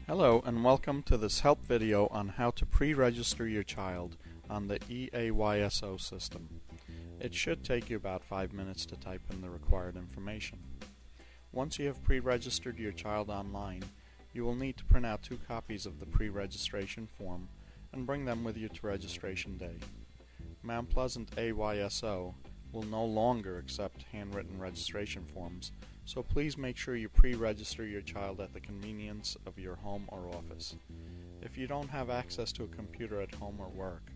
Hello and welcome to this help video on how to pre-register your child on the eAYSO system. It should take you about 5 minutes to type in the required information. Once you have pre-registered your child online, you will need to print out 2 copies of the pre-registration form and bring them with you to registration day. Mount Pleasant AYSO will no longer accept handwritten registration forms, so please make sure you pre-register your child at the convenience of your home or office. If you don't have access to a computer at home or work,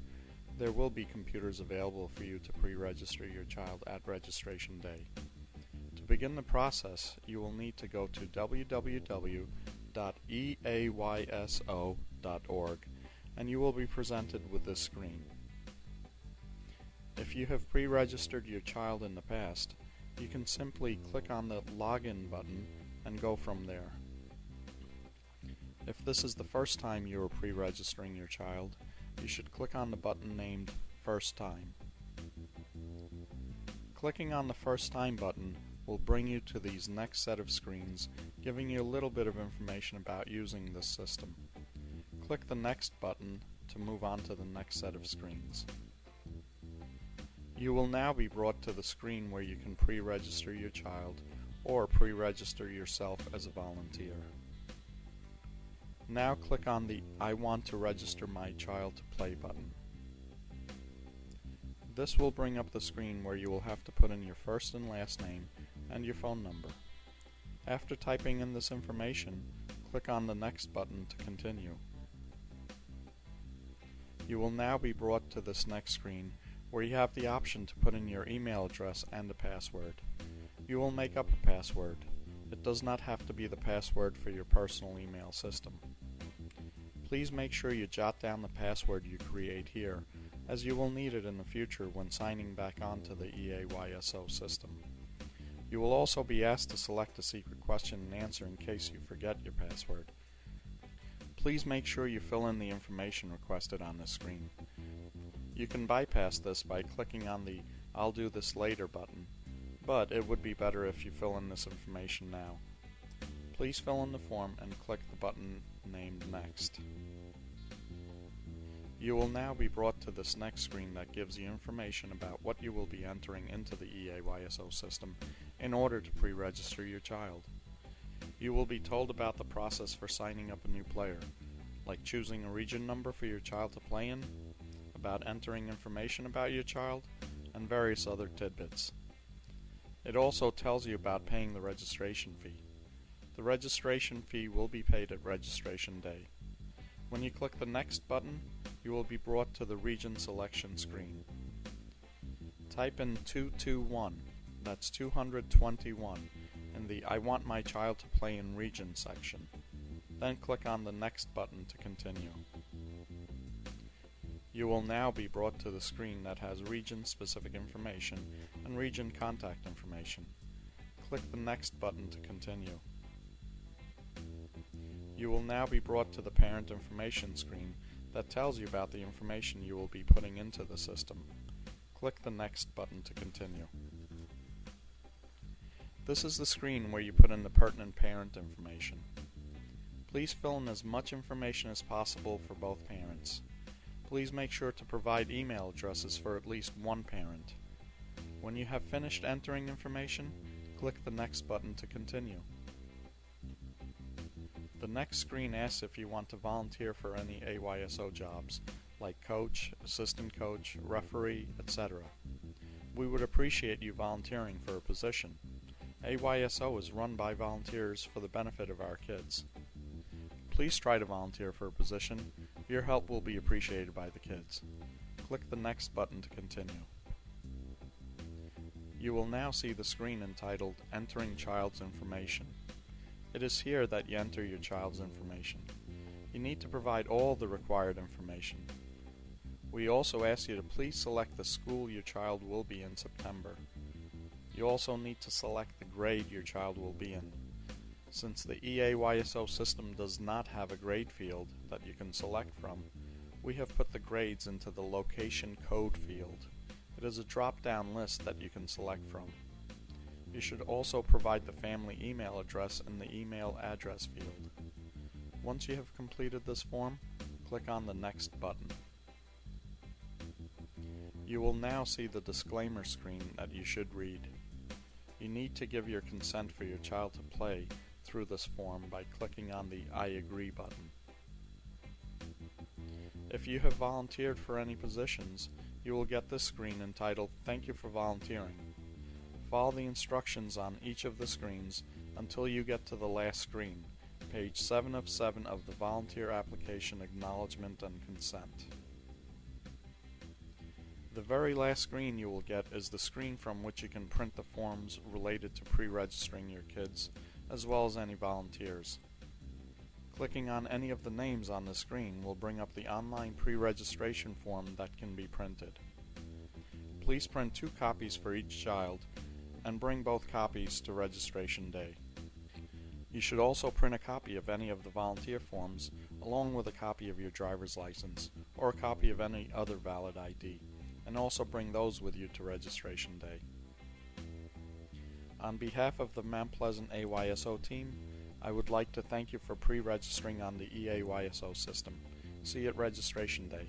there will be computers available for you to pre-register your child at registration day. To begin the process, you will need to go to www.eayso.org and you will be presented with this screen. If you have pre-registered your child in the past, you can simply click on the Login button and go from there. If this is the first time you are pre-registering your child, you should click on the button named First Time. Clicking on the First Time button will bring you to these next set of screens, giving you a little bit of information about using this system. Click the Next button to move on to the next set of screens. You will now be brought to the screen where you can pre-register your child or pre-register yourself as a volunteer. Now click on the I want to register my child to play button. This will bring up the screen where you will have to put in your first and last name and your phone number. After typing in this information, click on the Next button to continue. You will now be brought to this next screen where you have the option to put in your email address and a password. You will make up a password. It does not have to be the password for your personal email system. Please make sure you jot down the password you create here, as you will need it in the future when signing back onto the eAYSO system. You will also be asked to select a secret question and answer in case you forget your password. Please make sure you fill in the information requested on this screen. You can bypass this by clicking on the I'll do this later button, but it would be better if you fill in this information now. Please fill in the form and click the button named Next. You will now be brought to this next screen that gives you information about what you will be entering into the eAYSO system in order to pre-register your child. You will be told about the process for signing up a new player, like choosing a region number for your child to play in, about entering information about your child, and various other tidbits. It also tells you about paying the registration fee. The registration fee will be paid at registration day. When you click the Next button, you will be brought to the region selection screen. Type in 221, that's 221, in the I want my child to play in region section. Then click on the Next button to continue. You will now be brought to the screen that has region-specific information and region contact information. Click the Next button to continue. You will now be brought to the parent information screen that tells you about the information you will be putting into the system. Click the Next button to continue. This is the screen where you put in the pertinent parent information. Please fill in as much information as possible for both parents. Please make sure to provide email addresses for at least one parent. When you have finished entering information, click the Next button to continue. The next screen asks if you want to volunteer for any AYSO jobs, like coach, assistant coach, referee, etc. We would appreciate you volunteering for a position. AYSO is run by volunteers for the benefit of our kids. Please try to volunteer for a position. Your help will be appreciated by the kids. Click the Next button to continue. You will now see the screen entitled Entering Child's Information. It is here that you enter your child's information. You need to provide all the required information. We also ask you to please select the school your child will be in September. You also need to select the grade your child will be in. Since the eAYSO system does not have a grade field that you can select from, we have put the grades into the location code field. It is a drop-down list that you can select from. You should also provide the family email address in the email address field. Once you have completed this form, click on the Next button. You will now see the disclaimer screen that you should read. You need to give your consent for your child to play through this form by clicking on the I agree button. If you have volunteered for any positions, you will get this screen entitled Thank you for volunteering. Follow the instructions on each of the screens until you get to the last screen, page 7 of 7 of the Volunteer Application Acknowledgement and Consent. The very last screen you will get is the screen from which you can print the forms related to pre-registering your kids, as well as any volunteers. Clicking on any of the names on the screen will bring up the online pre-registration form that can be printed. Please print 2 copies for each child, and bring both copies to registration day. You should also print a copy of any of the volunteer forms, along with a copy of your driver's license, or a copy of any other valid ID, and also bring those with you to registration day. On behalf of the Mount Pleasant AYSO team, I would like to thank you for pre-registering on the eAYSO system. See you at registration day.